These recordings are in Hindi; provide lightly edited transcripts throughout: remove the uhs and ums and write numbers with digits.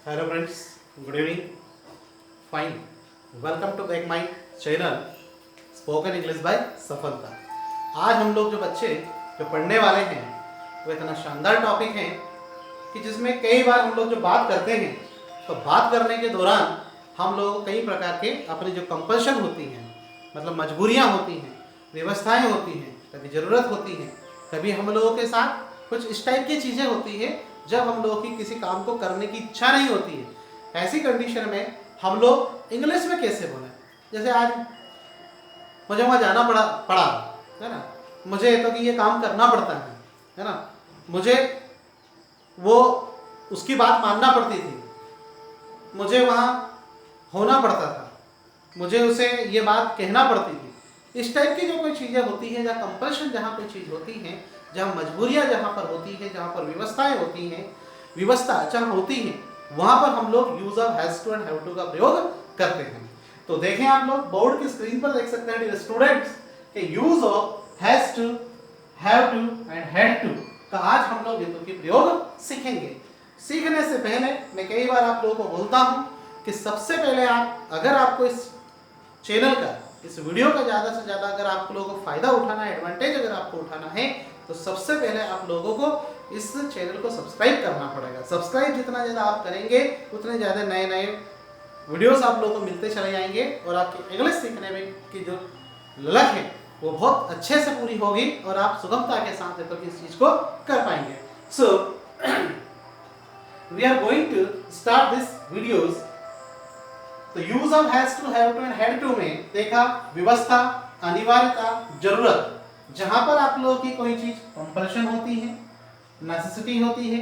Hello friends, good evening, fine, welcome to back my channel spoken English by Safalta. आज हम लोग जो बच्चे जो पढ़ने वाले हैं वो इतना शानदार टॉपिक है कि जिसमें कई बार हम लोग जो बात करते हैं तो बात करने के दौरान हम लोग को कई प्रकार के अपनी जो कंपल्शन होती हैं, मतलब मजबूरियाँ होती हैं, व्यवस्थाएँ होती हैं, कभी ज़रूरत होती है, कभी हम लोगों के साथ कुछ इस टाइप की चीज़ें होती है जब हम लोगों की किसी काम को करने की इच्छा नहीं होती है। ऐसी कंडीशन में हम लोग इंग्लिश में कैसे बोलें। जैसे आज मुझे वहाँ जाना पड़ा है ना, मुझे तो कि ये काम करना पड़ता है ना, मुझे वो उसकी बात मानना पड़ती थी, मुझे वहाँ होना पड़ता था, मुझे उसे ये बात कहना पड़ती थी। इस टाइप की जो कोई चीज़ें होती हैं, जहाँ कंपल्शन, जहाँ कोई चीज़ होती है, जहाँ मजबूरियाँ जहाँ पर होती है, जहाँ पर व्यवस्थाएं होती हैं, व्यवस्था जहाँ होती है, वहाँ पर हम लोग use of has to and have to का प्रयोग करते हैं। तो देखें, आप लोग बोर्ड की स्क्रीन पर देख सकते हैं डियर स्टूडेंट्स कि use of has to, have to and had to का आज हम लोग ये प्रयोग सीखेंगे। सीखने से पहले मैं कई बार आप लोगों को बोलता हूँ कि सबसे पहले आप, अगर आपको इस चैनल का, इस वीडियो का ज़्यादा से ज़्यादा अगर आप लोगों को फ़ायदा उठाना है, एडवांटेज अगर आपको उठाना है, तो सबसे पहले आप लोगों को इस चैनल को सब्सक्राइब करना पड़ेगा। सब्सक्राइब जितना ज़्यादा आप करेंगे उतने ज़्यादा नए नए वीडियोस आप लोगों को मिलते चले जाएंगे और आपकी इंग्लिश सीखने में की जो ललक है वो बहुत अच्छे से पूरी होगी और आप सुगमता के साथ तो इस चीज़ को कर पाएंगे। So we are going to start this videos. तो use of has to, have to and had to में देखा व्यवस्था, अनिवार्यता, जरूरत। जहां पर आप लोगों की कोई चीज कंपल्शन होती है, नेसेसिटी होती है,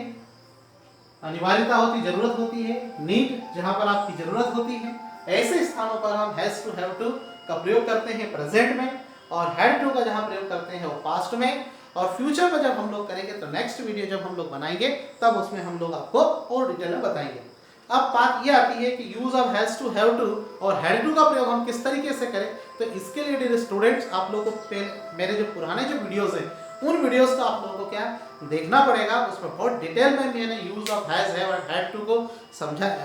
अनिवार्यता होती, जरूरत होती है, नीड जहां पर आपकी जरूरत होती है, ऐसे स्थानों पर हम हैज टू, हैव टू का प्रयोग करते हैं प्रेजेंट में, और हैड टू का जहां प्रयोग करते हैं वो पास्ट में, और फ्यूचर में जब हम लोग करेंगे तो नेक्स्ट वीडियो जब हम लोग बनाएंगे तब उसमें हम लोग आपको और डिटेल में बताएंगे। अब बात ये आती है कि use of has to, have to और हैड टू का प्रयोग हम किस तरीके से करें। तो इसके लिए डियर स्टूडेंट्स, आप लोगों को मेरे जो पुराने जो वीडियोस हैं उन वीडियोस का आप लोगों को क्या देखना पड़ेगा। उसमें बहुत डिटेल में मैंने यूज ऑफ हैज, हैव और हैड टू को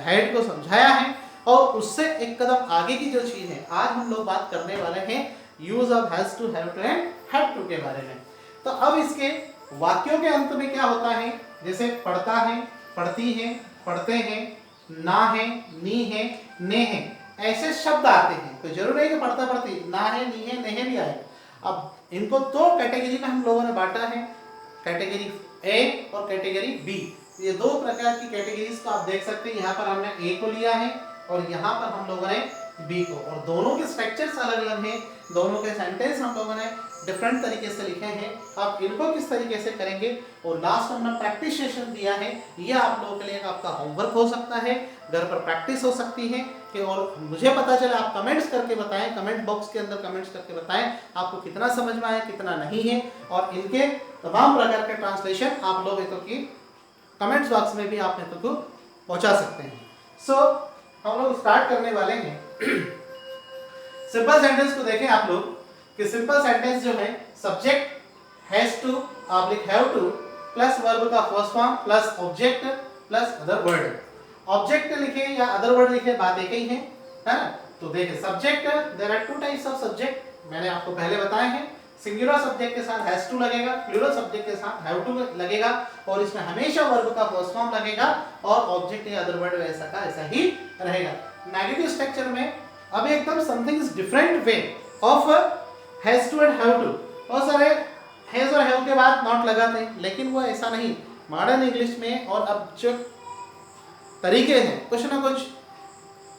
हैड को समझाया है, और उससे एक कदम आगे की जो चीज है आज हम लोग बात करने वाले हैं use of has to, have to and had to के बारे में। तो अब इसके वाक्यों के अंत में क्या होता है, जैसे पढ़ता है, पढ़ती है, पढ़ते हैं, ना है, नी है, ने है, ऐसे शब्द आते हैं। तो जरूर है कि पढ़ता पढ़ती ना है, नी है, ने है भी आए। अब इनको दो कैटेगरी में हम लोगों ने बांटा है, कैटेगरी ए और कैटेगरी बी। ये दो प्रकार की कैटेगरीज को आप देख सकते हैं। यहाँ पर हमने ए को लिया है और यहाँ पर हम लोगों ने बी को, और दोनों के स्ट्रक्चर्स अलग अलग हैं, दोनों के सेंटेंस हम लोगों ने डिफरेंट तरीके से लिखे हैं। आप इनको किस तरीके से करेंगे, और लास्ट हमने प्रैक्टिस सेशन दिया है, ये आप लोगों के लिए आपका होमवर्क हो सकता है, घर पर प्रैक्टिस हो सकती है कि, और मुझे पता चला आप कमेंट्स करके बताएं, कमेंट बॉक्स के अंदर कमेंट्स करके बताएं आपको कितना समझ में आया, कितना नहीं है, और इनके तमाम प्रकार के ट्रांसलेशन आप लोग तो की कमेंट्स बॉक्स में भी आप तो पहुंचा सकते हैं। सो हम लोग स्टार्ट करने वाले हैं। सिंपल सेंटेंस को देखें आप लोग कि सिंपल सेंटेंस जो है, subject has to oblique have to plus verb का first form plus object plus other word. Object लिखे या अदर वर्ड लिखे, बात एक ही है ना। तो देखिए subject, there are two types of subject, मैंने आपको पहले बताए हैं। सिंगुलर सब्जेक्ट के साथ हैज टू लगेगा, प्लूरल सब्जेक्ट के साथ हैव टू लगेगा, और इसमें हमेशा वर्ब का फर्स्ट फॉर्म लगेगा, और ऑब्जेक्ट या अदर वर्ड वैसा का ऐसा ही रहेगा। नेगेटिव स्ट्रक्चर में अब एकदम something is different way of has to and have to. बहुत सारे हैज और हैव के बाद नॉट लगाते हैं, लेकिन वो ऐसा नहीं। मॉडर्न इंग्लिश में और अब जो तरीके हैं, कुछ ना कुछ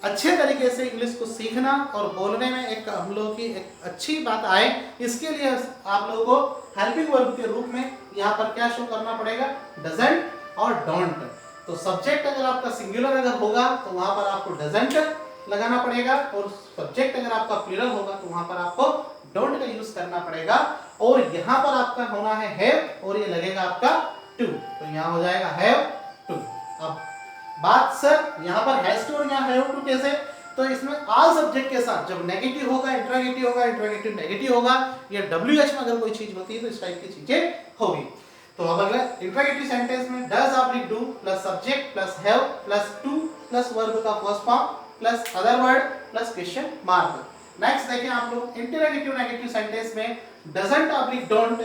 अच्छे तरीके से इंग्लिश को सीखना और बोलने में एक हम लोगों की एक अच्छी बात आए, इसके लिए आप लोगों को हेल्पिंग वर्ब के रूप में यहाँ पर क्या शो करना पड़ेगा, डजंट और डोंट। तो सब्जेक्ट अगर आपका सिंगुलर अगर होगा तो वहाँ पर आपको डजंट लगाना पड़ेगा, और सब्जेक्ट अगर आपका प्लूरल होगा तो वहाँ पर आपको डोंट का यूज करना पड़ेगा, और यहाँ पर आपका होना है हैव, और ये लगेगा आपका टू, तो यहाँ हो जाएगा हैव टू। अब बात सर यहाँ पर हैज टू और यहाँ हैव टू कैसे, तो इसमें ऑल सब्जेक्ट के साथ जब नेगेटिव होगा, इंट्रोगेटिव होगा, इंट्रोगेटिव नेगेटिव होगा, या WH में अगर कोई चीज होती है तो इस टाइप की चीजें होगी। तो अब अगला इंट्रोगेटिव सेंटेंस में does oblique do plus subject plus have plus to plus verb का first form plus other word plus question mark. Next देखें आप लोग इंटरोगेटिव नेगेटिव सेंटेंस में doesn't oblique don't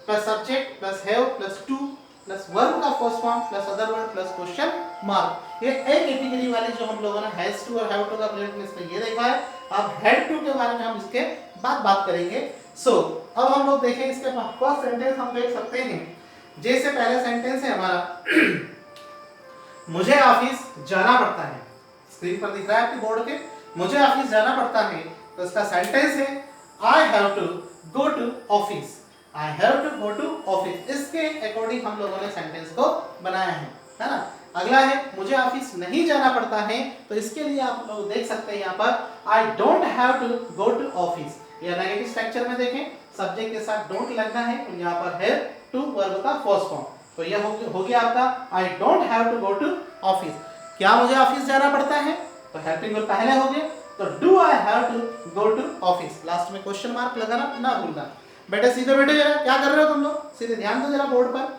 plus subject plus have plus to plus verb का first form plus other word plus question mark. ये एक कैटेगरी वाले जो हम लोगों ने हैज टू और हैव टू का प्रेजेंट में इसमें ये देखा है। अब हैड टू के बारे में हम इसके बाद बात करेंगे। सो अब हम लोग देखें इसके फर्स्ट सेंटेंस हम देख सकते हैं। जैसे पहला सेंटेंस है हमारा मुझे ऑफिस जाना पड़ता है, स्क्रीन पर दिख रहा है आपके बोर्ड के, मुझे ऑफिस जाना पड़ता है, तो इसका सेंटेंस है I have to go to office, I have to go to office. इसके अकॉर्डिंग हम लोगों ने सेंटेंस को बनाया है ना। अगला है मुझे ऑफिस नहीं जाना पड़ता है, तो इसके लिए आप लोग देख सकते हैं यहाँ पर I don't have to go to office. या नेगेटिव स्ट्रक्चर में देखें सब्जेक्ट के साथ डोंट लगना है और यहाँ पर है टू वर्ब का फर्स्ट फॉर्म, तो यह हो गया आपका I don't have to go to office. क्या मुझे ऑफिस जाना पड़ता है, तो हेल्पिंग वर्ब पहले हो गए, तो do I have to go to office. Last में क्वेश्चन मार्क लगाना ना भूलना। बेटे सीधे बैठो जरा, क्या कर रहे हो तुम लोग, सीधे ध्यान दो जरा बोर्ड पर।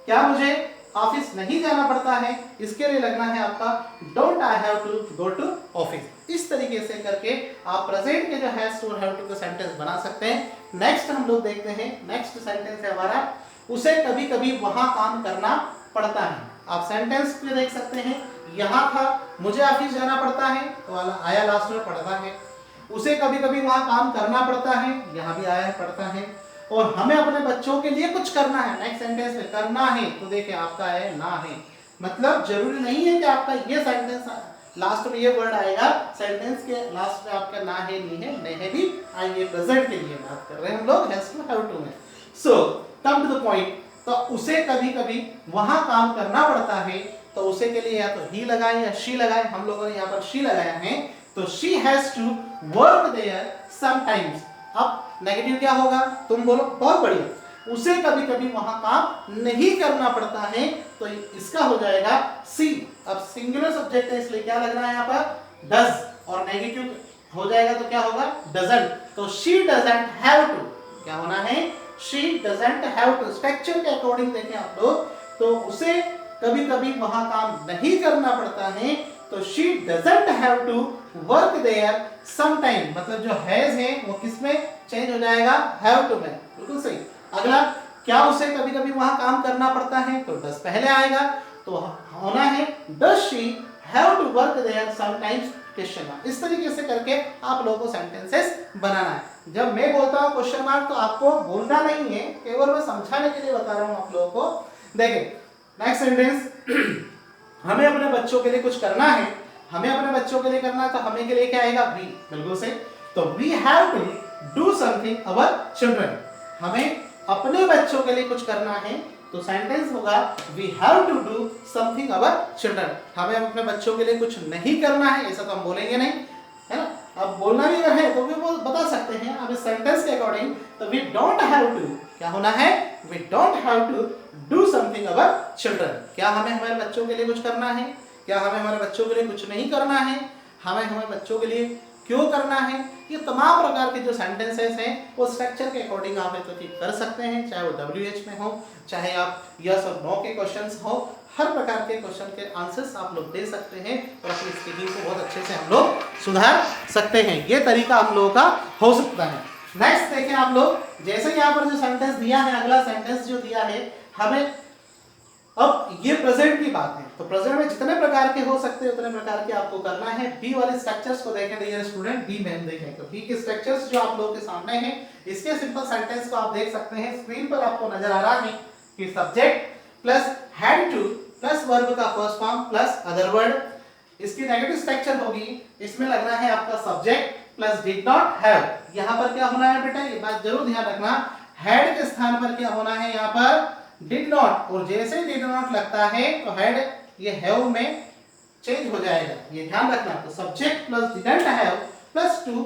क्या मुझे ऑफिस नहीं जाना पड़ता है, इसके लिए लगना है आपका don't I have to go to office. इस तरीके से करके आप प्रेजेंट के जो हैज टू और हैव टू का सेंटेंस बना सकते हैं। नेक्स्ट हम लोग देखते हैं, नेक्स्ट सेंटेंस है हमारा उसे कभी कभी वहां काम करना पड़ता है। आप सेंटेंस पे देख सकते हैं, यहाँ था मुझे ऑफिस जाना पड़ता है, तो आया लास्ट में पड़ता है। उसे कभी कभी वहां काम करना पड़ता है, यहाँ भी आया है पड़ता है। और हमें अपने बच्चों के लिए कुछ करना है, नेक्स्ट सेंटेंस में करना है, तो देखिए आपका है ना है। मतलब जरूरी नहीं है कि आपका ये सेंटेंस लास्ट में ये वर्ड आएगा, सेंटेंस के लास्ट में आपका ना है नहीं है भी आएंगे। प्रेजेंट के लिए बात कर रहे हैं हम लोग हैज टू हैव टू में। सो कम टू द पॉइंट, तो उसे कभी कभी वहां काम करना पड़ता है, तो उसे के लिए या तो ही लगाए या शी लगाए। हम लोगों ने यहाँ पर शी लगाया है, तो she has to work there sometimes. अब नेगेटिव क्या होगा, तुम बोलो, बहुत बढ़िया। उसे कभी कभी वहां काम नहीं करना पड़ता है, तो इसका हो जाएगा सी। अब सिंगुलर सब्जेक्ट है इसलिए क्या लगना है यहाँ पर डज, और नेगेटिव हो जाएगा तो क्या होगा डजंट। तो शी डजंट हैव टू, क्या होना है she doesn't have to. Structure के अकॉर्डिंग देखें आप लोग, तो उसे कभी कभी वहां काम नहीं करना पड़ता है, तो she doesn't have to work there sometime। मतलब जो हैज है वो किस में चेंज हो जाएगा, have to में। बिल्कुल सही। अगला क्या उसे कभी कभी वहां काम करना पड़ता है, तो does पहले आएगा, तो होना है does she have to work there sometimes question mark. इस तरीके से करके आप लोगों को सेंटेंसेस बनाना है। जब मैं बोलता हूँ क्वेश्चन मार्क, तो आपको बोलना नहीं है, केवल मैं समझाने के लिए बता रहा हूँ आप लोगों को। देखिए नेक्स्ट सेंटेंस, हमें अपने बच्चों के लिए कुछ करना है, हमें अपने बच्चों के लिए करना है, तो हमें के लिए क्या आएगा वी। बिल्कुल सही। तो we have to do something our children. हमें अपने बच्चों के लिए कुछ करना है, तो सेंटेंस होगा we have to do something our children. हमें अपने बच्चों के लिए कुछ नहीं करना है, ऐसा तो हम बोलेंगे नहीं, है ना। अब बोलना भी है तो भी वो बता सकते हैं। अब इस सेंटेंस के अकॉर्डिंग, तो वी डोंट हैव टू, क्या होना है we don't have to do something our children. क्या हमें हमारे बच्चों के लिए कुछ करना है, क्या हमें हमारे बच्चों के लिए कुछ नहीं करना है, हमें हमारे बच्चों के लिए क्यों करना है। ये तमाम प्रकार के जो सेंटेंसेस हैं वो स्ट्रक्चर के अकॉर्डिंग आप कर सकते हैं, चाहे वो WH में हो, चाहे आप यस और नो के क्वेश्चंस हो। हर प्रकार के क्वेश्चन के आंसर्स आप लोग दे सकते हैं और अपनी स्पीकिंग को बहुत अच्छे से हम लोग सुधार सकते हैं। ये तरीका हम लोगों का हो सकता है। नेक्स्ट देखें आप लोग, जैसे यहाँ पर जो सेंटेंस दिया है, अगला सेंटेंस जो दिया है हमें, अब ये प्रेजेंट की बात है, तो प्रेजेंट में जितने प्रकार के हो सकते हैं उतने प्रकार के आपको करना है। बी वाले स्ट्रक्चर्स को देखें डियर स्टूडेंट, बी में देखें तो बी के स्ट्रक्चर्स जो आप लोगों के सामने हैं, इसके सिंपल सेंटेंस को आप देख सकते हैं। स्क्रीन पर आपको नजर आ रहा है कि subject plus had to plus verb का first form plus other word. इसकी नेगेटिव स्ट्रक्चर होगी, इसमें लगना है आपका subject plus did not have. यहाँ पर क्या होना है बेटा, ये बात जरूर ध्यान रखना, हैड के स्थान पर क्या होना है यहाँ पर डिड नॉट, और जैसे डिड नॉट लगता है तो हैड ये हैव में चेंज हो जाएगा, ये ध्यान रखना। तो subject plus didn't have plus to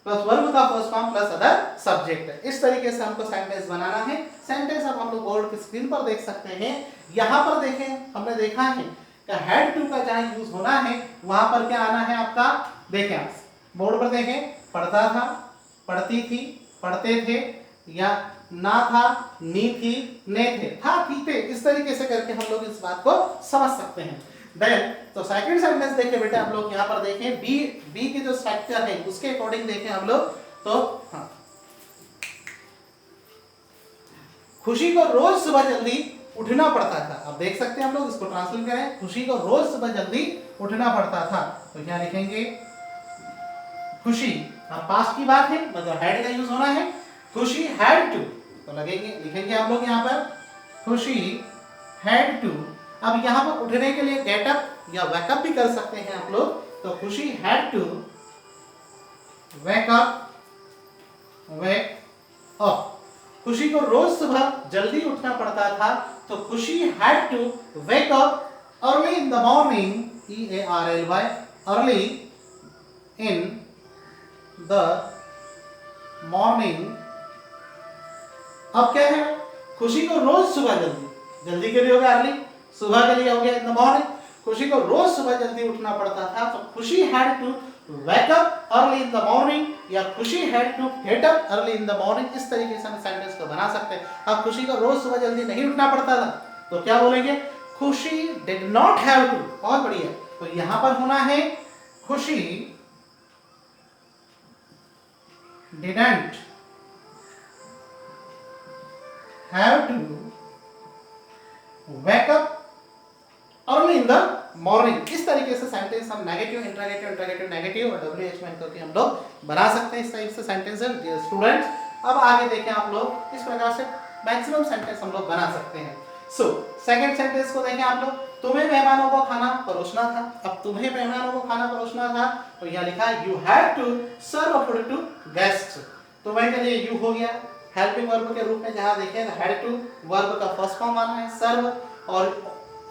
plus verb का first form plus other subject. इस तरीके से हमको सेंटेंस बनाना है। सेंटेंस अब हम लोग बोर्ड की स्क्रीन पर देख सकते हैं। यहाँ पर देखें, हमने देखा है कि हैड टू का जहाँ यूज होना है वहां पर क्या आना है आपका, देखें आप बोर्ड पर देखें, पढ़ता था, पढ़ती थी, पढ़ते थे, या ना था, नी थी, ने थे, था, थी, थे, इस तरीके से करके हम लोग इस बात को समझ सकते हैं। देन तो सेकंड सेंटेंस देखिए बेटा, हम लोग यहाँ पर देखें बी की जो स्ट्रक्चर है उसके अकॉर्डिंग देखें हम लोग तो हाँ, खुशी को रोज सुबह जल्दी उठना पड़ता था। अब देख सकते हैं हम लोग, इसको ट्रांसलेट करें, खुशी को रोज सुबह जल्दी उठना पड़ता था, तो क्या लिखेंगे, खुशी, अब पास्ट की बात है मतलब हैड का यूज होना है, खुशी हैड टू, तो लगेंगे लिखेंगे हम लोग यहाँ पर खुशी हैड टू। अब यहाँ पर उठने के लिए गेट अप या वेकअप भी कर सकते हैं आप लोग, तो Khushi had to wake up, खुशी को रोज सुबह जल्दी उठना पड़ता था, तो Khushi had to wake up early in the morning, EARLY, early in the morning. अब क्या है, खुशी को रोज सुबह जल्दी के लिए हो गया अर्ली, सुबह के लिए हो गया इन द मॉर्निंग, खुशी को रोज सुबह जल्दी उठना पड़ता था, तो Khushi had to wake up early in the morning या खुशी had to get up early in the morning, इस तरीके से हम सेंटेंस को बना सकते हैं। अब खुशी को रोज सुबह जल्दी नहीं उठना पड़ता था, तो क्या बोलेंगे, खुशी did not have to, बहुत बढ़िया, तो यहां पर होना है खुशी didn't have to wake up early in the morning. इस तरीके से सेंटेंस हम नेगेटिव, इंट्रोगेटिव, नेगेटिव और WH में करके हम लोग बना सकते हैं। इस टाइप से सेंटेंस है डियर स्टूडेंट्स। अब आगे देखें आप लोग, इस प्रकार से मैक्सिमम सेंटेंस हम लोग बना सकते हैं। सो सेकंड सेंटेंस को देखें आप लोग, तुम्हें मेहमानों को खाना परोसना था। अब तुम्हें मेहमानों को खाना परोसना था, तो यहाँ लिखा है you had to serve food to guests. तुम्हें के लिए यू हो गया हेल्पिंग वर्ब के रूप में, जहाँ देखें हैड टू वर्ब का फर्स्ट फॉर्म आना है सर्व, और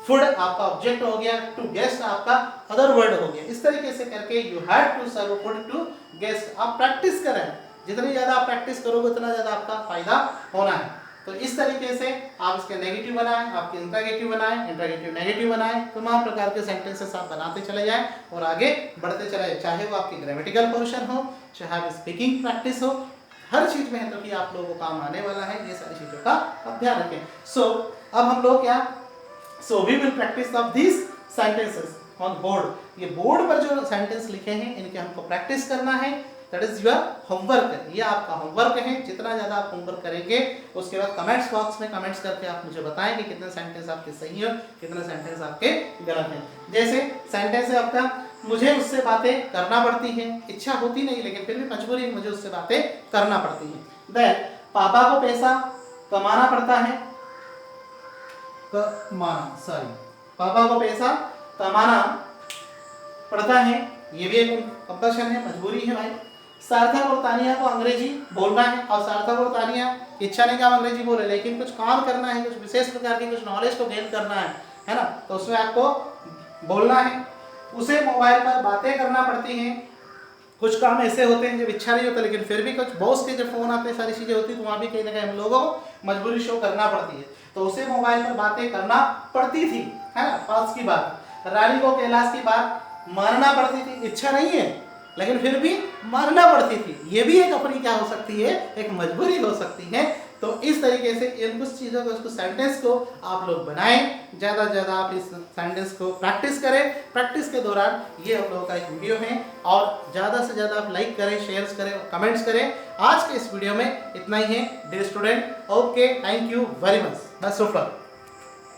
फूड आपका ऑब्जेक्ट हो गया, टू गेस्ट आपका अदर वर्ड हो गया। इस तरीके से करके you had to serve food to guest. आप प्रैक्टिस करें, जितनी ज्यादा आप प्रैक्टिस करोगे उतना ज्यादा आपका फायदा होना है। तो इस तरीके से आप इसके नेगेटिव बनाएं, आपके इंट्रोगेटिव बनाएं, इंट्रोगेटिव नेगेटिव बनाएं, तमाम प्रकार के सेंटेंसेस आप बनाते चले जाएं और आगे बढ़ते चले जाएं। चाहे वो आपकी ग्रामेटिकल पोर्शन हो, चाहे आप स्पीकिंग प्रैक्टिस हो, हर चीज में तो कि आप लोगों को काम आने वाला है। ये सारी चीजों का आप ध्यान रखें। सो अब हम लोग क्या, So we will practice of these sentences on board। ये बोर्ड पर जो सेंटेंस लिखे हैं इनके हमको प्रैक्टिस करना है। That is your homework। ये आपका होमवर्क है। जितना ज़्यादा आप होमवर्क करेंगे उसके बाद कमेंट्स बॉक्स में कमेंट्स करके आप मुझे बताएं कि कितने सेंटेंस आपके सही हो, कितने सेंटेंस आपके गलत हैं। जैसे सेंटेंस है आपका, मुझे उससे बातें करना पड़ती हैं, इच्छा होती नहीं लेकिन फिर भी मजबूरी है, मुझे उससे बातें करना पड़ती हैं। देन पापा को पैसा कमाना पड़ता है, पापा को पैसा कमाना पड़ता है, ये भी एक कंपल्शन है, मजबूरी है भाई। सार्थक और तानिया को अंग्रेजी बोलना है, और सार्थक और तानिया इच्छा नहीं कि आप अंग्रेजी बोले, लेकिन कुछ काम करना है, कुछ विशेष प्रकार की कुछ नॉलेज को गेन करना है ना, तो उसमें आपको बोलना है। उसे मोबाइल पर बातें करना पड़ती हैं, कुछ काम ऐसे होते हैं जब इच्छा नहीं होता लेकिन फिर भी कुछ बॉस के जब फोन आते हैं, सारी चीजें होती है, तो वहाँ भी कहीं ना कहीं हम लोगों को मजबूरी शो करना पड़ती है, तो उसे मोबाइल पर बातें करना पड़ती थी, है ना, पास की बात। रानी को कैलाश की बात मानना पड़ती थी, इच्छा नहीं है लेकिन फिर भी मानना पड़ती थी, ये भी एक अपनी क्या हो सकती है, एक मजबूरी हो सकती है। तो इस तरीके से इन कुछ चीज़ों को, उसको सेंटेंस को आप लोग बनाएं, ज़्यादा से ज़्यादा आप इस सेंटेंस को प्रैक्टिस करें। प्रैक्टिस के दौरान ये हम लोगों का एक वीडियो है, और ज़्यादा से ज़्यादा आप लाइक करें, शेयर्स करें और कमेंट्स करें। आज के इस वीडियो में इतना ही है dear student. Okay, thank you very much, best of luck.